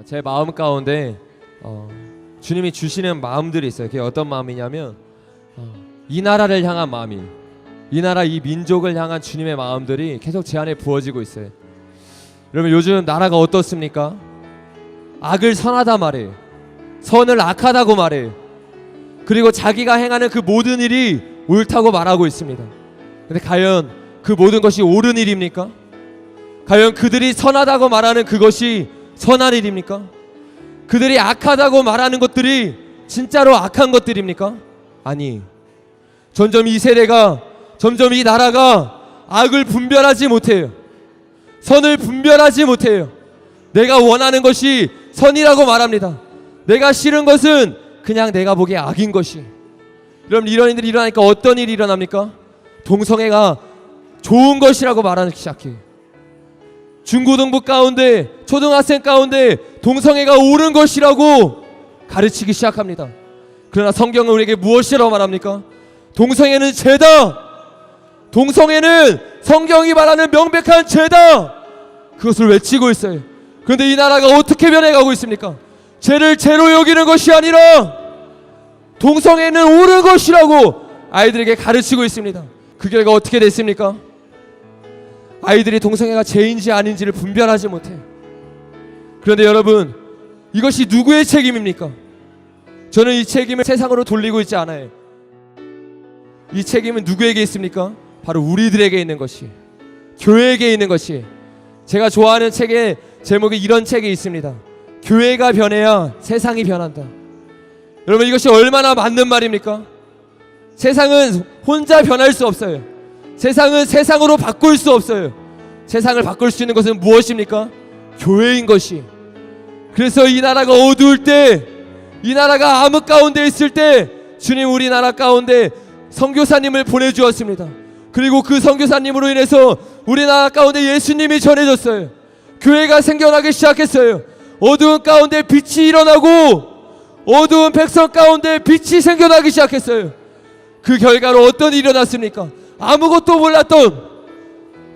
제 마음 가운데 주님이 주시는 마음들이 있어요. 그게 어떤 마음이냐면 이 나라를 향한 마음이, 이 나라 이 민족을 향한 주님의 마음들이 계속 제 안에 부어지고 있어요. 여러분, 요즘 나라가 어떻습니까? 악을 선하다 말해요. 선을 악하다고 말해요. 그리고 자기가 행하는 그 모든 일이 옳다고 말하고 있습니다. 근데 과연 그 모든 것이 옳은 일입니까? 과연 그들이 선하다고 말하는 그것이 선한 일입니까? 그들이 악하다고 말하는 것들이 진짜로 악한 것들입니까? 아니, 점점 이 세대가, 점점 이 나라가 악을 분별하지 못해요. 선을 분별하지 못해요. 내가 원하는 것이 선이라고 말합니다. 내가 싫은 것은 그냥 내가 보기에 악인 것이. 여러분, 이런 일들이 일어나니까 어떤 일이 일어납니까? 동성애가 좋은 것이라고 말하기 시작해요. 중고등부 가운데, 초등학생 가운데 동성애가 옳은 것이라고 가르치기 시작합니다. 그러나 성경은 우리에게 무엇이라고 말합니까? 동성애는 죄다. 동성애는 성경이 말하는 명백한 죄다. 그것을 외치고 있어요. 그런데 이 나라가 어떻게 변해가고 있습니까? 죄를 죄로 여기는 것이 아니라 동성애는 옳은 것이라고 아이들에게 가르치고 있습니다. 그 결과 어떻게 됐습니까? 아이들이 동성애가 죄인지 아닌지를 분별하지 못해요. 그런데 여러분, 이것이 누구의 책임입니까? 저는 이 책임을 세상으로 돌리고 있지 않아요. 이 책임은 누구에게 있습니까? 바로 우리들에게 있는 것이, 교회에게 있는 것이. 제가 좋아하는 책의 제목에 이런 책이 있습니다. 교회가 변해야 세상이 변한다. 여러분, 이것이 얼마나 맞는 말입니까? 세상은 혼자 변할 수 없어요. 세상은 세상으로 바꿀 수 없어요. 세상을 바꿀 수 있는 것은 무엇입니까? 교회인 것이. 그래서 이 나라가 어두울 때, 이 나라가 암흑 가운데 있을 때 주님 우리나라 가운데 선교사님을 보내주었습니다. 그리고 그 선교사님으로 인해서 우리나라 가운데 예수님이 전해졌어요. 교회가 생겨나기 시작했어요. 어두운 가운데 빛이 일어나고 어두운 백성 가운데 빛이 생겨나기 시작했어요. 그 결과로 어떤 일이 일어났습니까? 아무것도 몰랐던,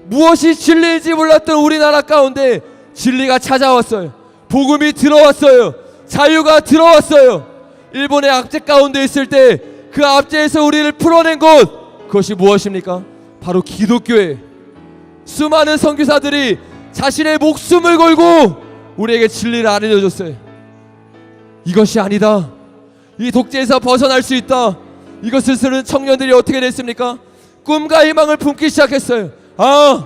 무엇이 진리인지 몰랐던 우리나라 가운데 진리가 찾아왔어요. 복음이 들어왔어요. 자유가 들어왔어요. 일본의 압제 가운데 있을 때 그 압제에서 우리를 풀어낸 것, 그것이 무엇입니까? 바로 기독교예요. 수많은 선교사들이 자신의 목숨을 걸고 우리에게 진리를 알려줬어요. 이것이 아니다, 이 독재에서 벗어날 수 있다, 이것을 쓰는 청년들이 어떻게 됐습니까? 꿈과 희망을 품기 시작했어요. 아,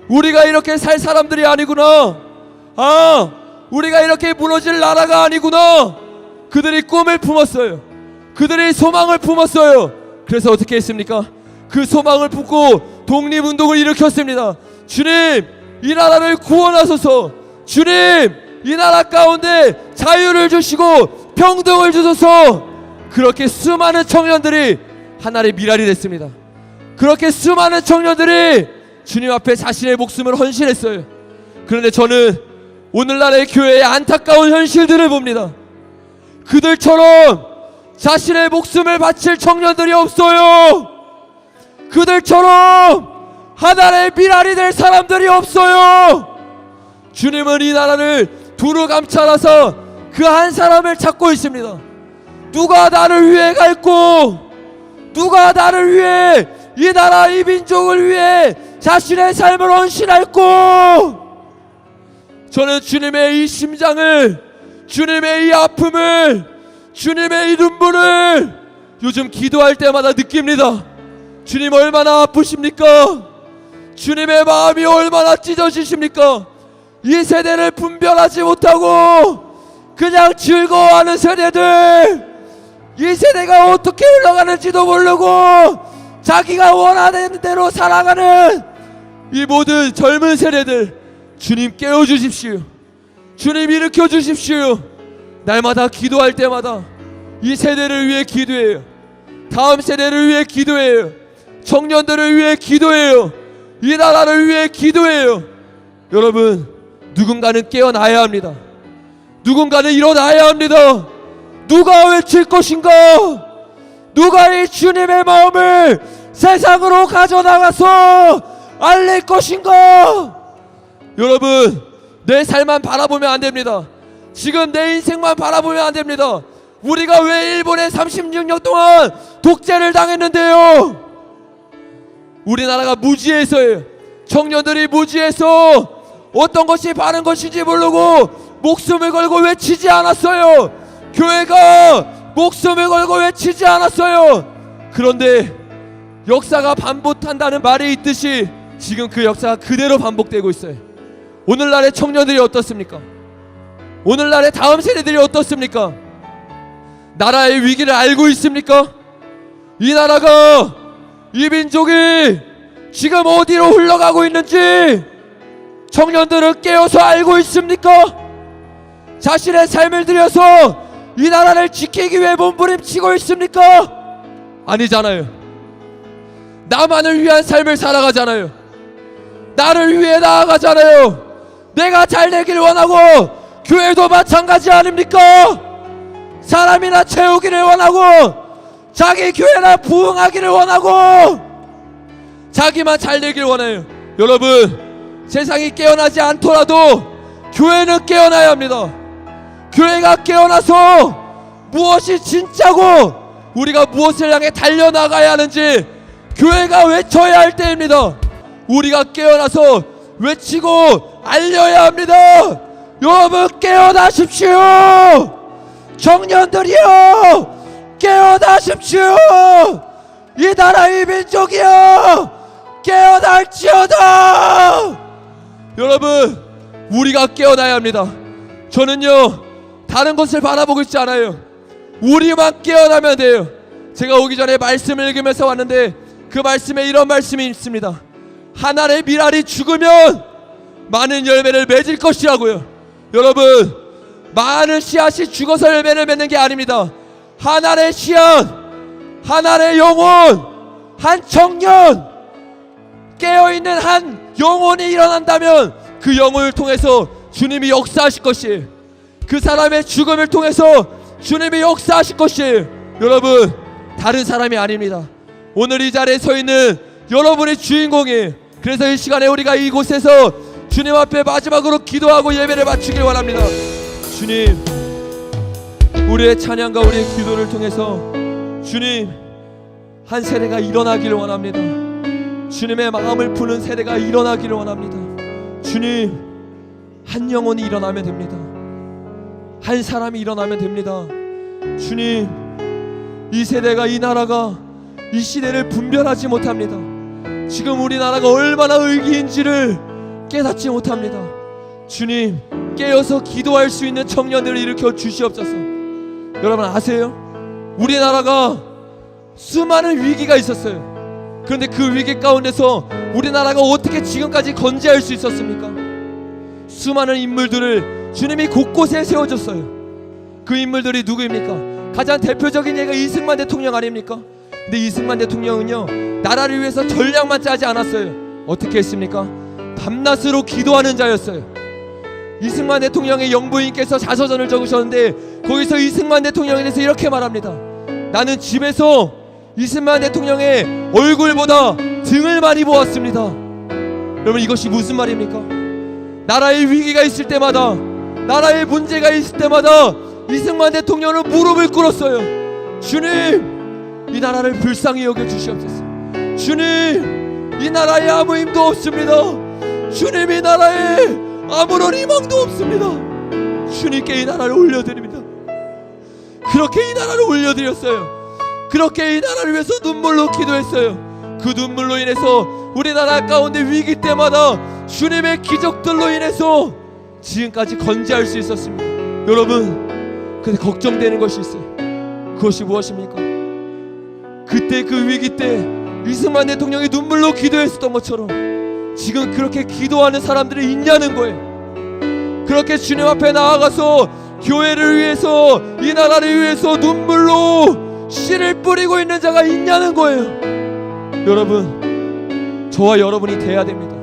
우리가 이렇게 살 사람들이 아니구나. 아, 우리가 이렇게 무너질 나라가 아니구나. 그들이 꿈을 품었어요. 그들이 소망을 품었어요. 그래서 어떻게 했습니까? 그 소망을 품고 독립운동을 일으켰습니다. 주님, 이 나라를 구원하소서. 주님, 이 나라 가운데 자유를 주시고 평등을 주소서. 그렇게 수많은 청년들이 하나의 미랄이 됐습니다. 그렇게 수많은 청년들이 주님 앞에 자신의 목숨을 헌신했어요. 그런데 저는 오늘날의 교회의 안타까운 현실들을 봅니다. 그들처럼 자신의 목숨을 바칠 청년들이 없어요. 그들처럼 하나의 미랄이 될 사람들이 없어요. 주님은 이 나라를 두루 감찰하서 그 한 사람을 찾고 있습니다. 누가 나를 위해 갈고, 누가 나를 위해, 이 나라 이 민족을 위해 자신의 삶을 헌신할고. 저는 주님의 이 심장을, 주님의 이 아픔을, 주님의 이 눈물을 요즘 기도할 때마다 느낍니다. 주님 얼마나 아프십니까? 주님의 마음이 얼마나 찢어지십니까? 이 세대를 분별하지 못하고 그냥 즐거워하는 세대들, 이 세대가 어떻게 흘러가는지도 모르고 자기가 원하는 대로 살아가는 이 모든 젊은 세대들, 주님 깨워주십시오. 주님 일으켜 주십시오. 날마다 기도할 때마다 이 세대를 위해 기도해요. 다음 세대를 위해 기도해요. 청년들을 위해 기도해요. 이 나라를 위해 기도해요. 여러분, 누군가는 깨어나야 합니다. 누군가는 일어나야 합니다. 누가 외칠 것인가? 누가 이 주님의 마음을 세상으로 가져나가서 알릴 것인가? 여러분, 내 삶만 바라보면 안 됩니다. 지금 내 인생만 바라보면 안 됩니다. 우리가 왜 일본에 36년 동안 독재를 당했는데요? 우리나라가 무지해서예요. 청년들이 무지해서 어떤 것이 바른 것인지 모르고 목숨을 걸고 외치지 않았어요. 교회가 목숨을 걸고 외치지 않았어요. 그런데 역사가 반복한다는 말이 있듯이 지금 그 역사가 그대로 반복되고 있어요. 오늘날의 청년들이 어떻습니까? 오늘날의 다음 세대들이 어떻습니까? 나라의 위기를 알고 있습니까? 이 나라가, 이 민족이 지금 어디로 흘러가고 있는지 청년들은 깨어서 알고 있습니까? 자신의 삶을 들여서 이 나라를 지키기 위해 몸부림치고 있습니까? 아니잖아요. 나만을 위한 삶을 살아가잖아요. 나를 위해 나아가잖아요. 내가 잘 되길 원하고, 교회도 마찬가지 아닙니까? 사람이나 채우기를 원하고, 자기 교회나 부흥하기를 원하고, 자기만 잘 되길 원해요. 여러분, 세상이 깨어나지 않더라도 교회는 깨어나야 합니다. 교회가 깨어나서 무엇이 진짜고 우리가 무엇을 향해 달려나가야 하는지 교회가 외쳐야 할 때입니다. 우리가 깨어나서 외치고 알려야 합니다. 여러분, 깨어나십시오. 청년들이여, 깨어나십시오. 이 나라, 이 민족이여, 깨어날지어다. 여러분, 우리가 깨어나야 합니다. 저는요, 다른 것을 바라보고 있지 않아요. 우리만 깨어나면 돼요. 제가 오기 전에 말씀을 읽으면서 왔는데 그 말씀에 이런 말씀이 있습니다. 한 알의 밀알이 죽으면 많은 열매를 맺을 것이라고요. 여러분, 많은 씨앗이 죽어서 열매를 맺는 게 아닙니다. 한 알의 씨앗, 한 알의 영혼, 한 청년, 깨어있는 한 영혼이 일어난다면 그 영혼을 통해서 주님이 역사하실 것이에요. 그 사람의 죽음을 통해서 주님이 역사하실 것이에요. 여러분, 다른 사람이 아닙니다. 오늘 이 자리에 서 있는 여러분이 주인공이에요. 그래서 이 시간에 우리가 이곳에서 주님 앞에 마지막으로 기도하고 예배를 마치길 원합니다. 주님, 우리의 찬양과 우리의 기도를 통해서 주님, 한 세대가 일어나기를 원합니다. 주님의 마음을 푸는 세대가 일어나기를 원합니다. 주님, 한 영혼이 일어나면 됩니다. 한 사람이 일어나면 됩니다. 주님, 이 세대가, 이 나라가 이 시대를 분별하지 못합니다. 지금 우리나라가 얼마나 위기인지를 깨닫지 못합니다. 주님, 깨어서 기도할 수 있는 청년들을 일으켜 주시옵소서. 여러분 아세요? 우리나라가 수많은 위기가 있었어요. 그런데 그 위기 가운데서 우리나라가 어떻게 지금까지 건재할 수 있었습니까? 수많은 인물들을 주님이 곳곳에 세워줬어요. 그 인물들이 누구입니까? 가장 대표적인 예가 이승만 대통령 아닙니까? 근데 이승만 대통령은요, 나라를 위해서 전략만 짜지 않았어요. 어떻게 했습니까? 밤낮으로 기도하는 자였어요. 이승만 대통령의 영부인께서 자서전을 적으셨는데 거기서 이승만 대통령에 대해서 이렇게 말합니다. 나는 집에서 이승만 대통령의 얼굴보다 등을 많이 보았습니다. 여러분, 이것이 무슨 말입니까? 나라의 위기가 있을 때마다, 나라의 문제가 있을 때마다 이승만 대통령은 무릎을 꿇었어요. 주님, 이 나라를 불쌍히 여겨 주시옵소서. 주님, 이 나라에 아무 힘도 없습니다. 주님, 이 나라에 아무런 희망도 없습니다. 주님께 이 나라를 올려드립니다. 그렇게 이 나라를 올려드렸어요. 그렇게 이 나라를 위해서 눈물로 기도했어요. 그 눈물로 인해서 우리나라 가운데 위기 때마다 주님의 기적들로 인해서 지금까지 건재할 수 있었습니다. 여러분, 근데 걱정되는 것이 있어요. 그것이 무엇입니까? 그때 그 위기 때 이승만 대통령이 눈물로 기도했었던 것처럼 지금 그렇게 기도하는 사람들이 있냐는 거예요. 그렇게 주님 앞에 나아가서 교회를 위해서, 이 나라를 위해서 눈물로 씨를 뿌리고 있는 자가 있냐는 거예요. 여러분, 저와 여러분이 돼야 됩니다.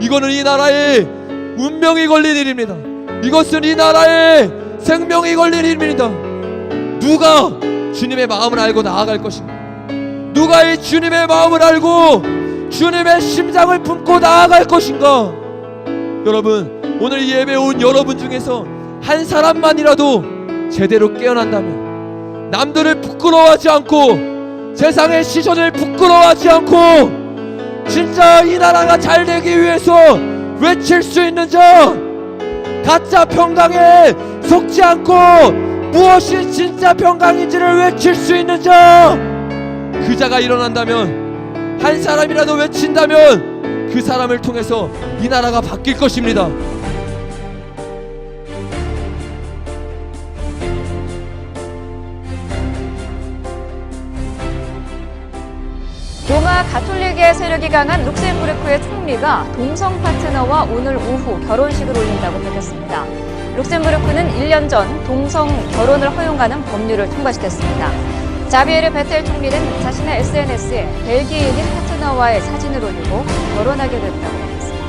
이거는 이 나라의 운명이 걸린 일입니다. 이것은 이 나라의 생명이 걸린 일입니다. 누가 주님의 마음을 알고 나아갈 것인가? 누가 이 주님의 마음을 알고 주님의 심장을 품고 나아갈 것인가? 여러분, 오늘 예배 온 여러분 중에서 한 사람만이라도 제대로 깨어난다면 남들을 부끄러워하지 않고 세상의 시선을 부끄러워하지 않고 진짜 이 나라가 잘 되기 위해서 외칠 수 있는 자, 가짜 평강에 속지 않고 무엇이 진짜 평강인지를 외칠 수 있는 자, 그 자가 일어난다면, 한 사람이라도 외친다면 그 사람을 통해서 이 나라가 바뀔 것입니다. 로마 가톨릭의 세력이 강한 룩셈부르크의 총리가 동성 파트너와 오늘 오후 결혼식을 올린다고 밝혔습니다. 룩셈부르크는 1년 전 동성 결혼을 허용하는 법률을 통과시켰습니다. 자비에르 베텔 총리는 자신의 SNS에 벨기에인 파트너와의 사진을 올리고 결혼하게 됐다고 했습니다.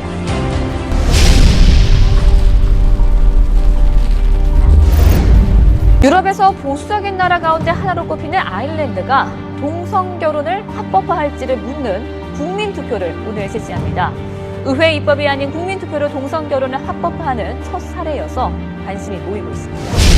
유럽에서 보수적인 나라 가운데 하나로 꼽히는 아일랜드가 동성 결혼을 합법화할지를 묻는 국민투표를 오늘 실시합니다. 의회 입법이 아닌 국민투표로 동성 결혼을 합법화하는 첫 사례여서 관심이 모이고 있습니다.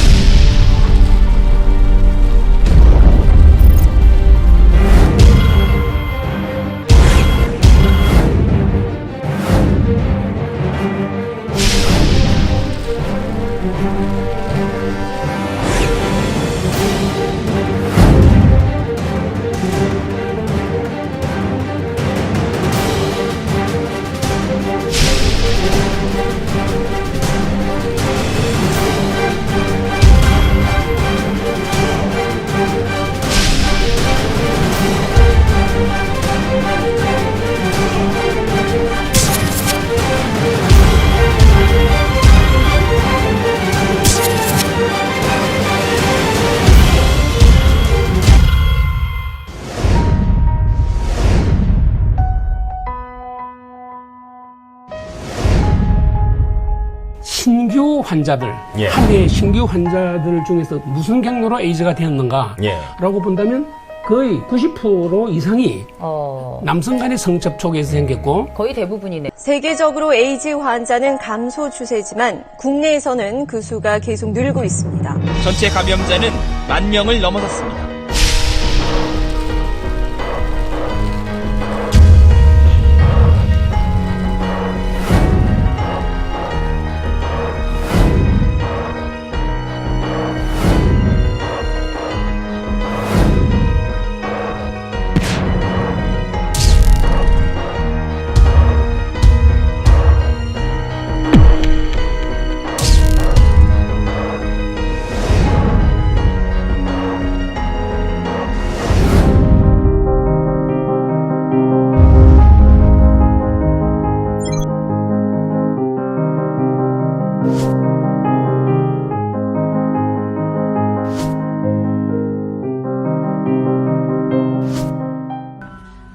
신규 환자들, 한 해의 신규 환자들 중에서 무슨 경로로 에이즈가 되었는가라고 본다면 거의 90% 이상이 남성 간의 성접촉에서 생겼고 거의 대부분이네. 세계적으로 에이즈 환자는 감소 추세지만 국내에서는 그 수가 계속 늘고 있습니다. 전체 감염자는 10,000명을 넘어섰습니다.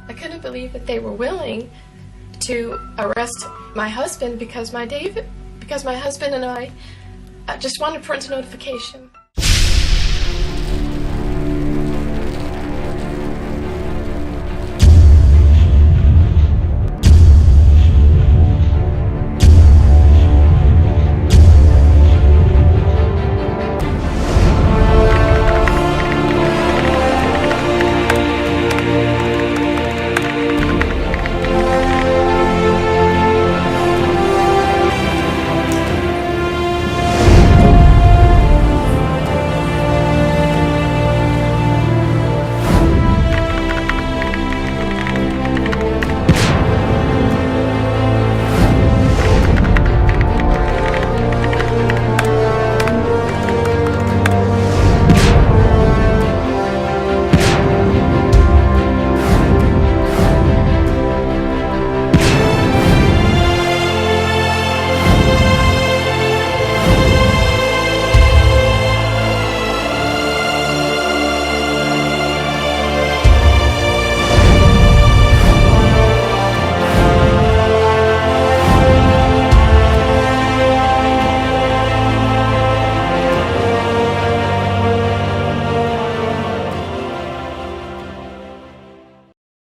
I couldn't believe that they were willing to arrest my husband because my husband and I just wanted parental notification.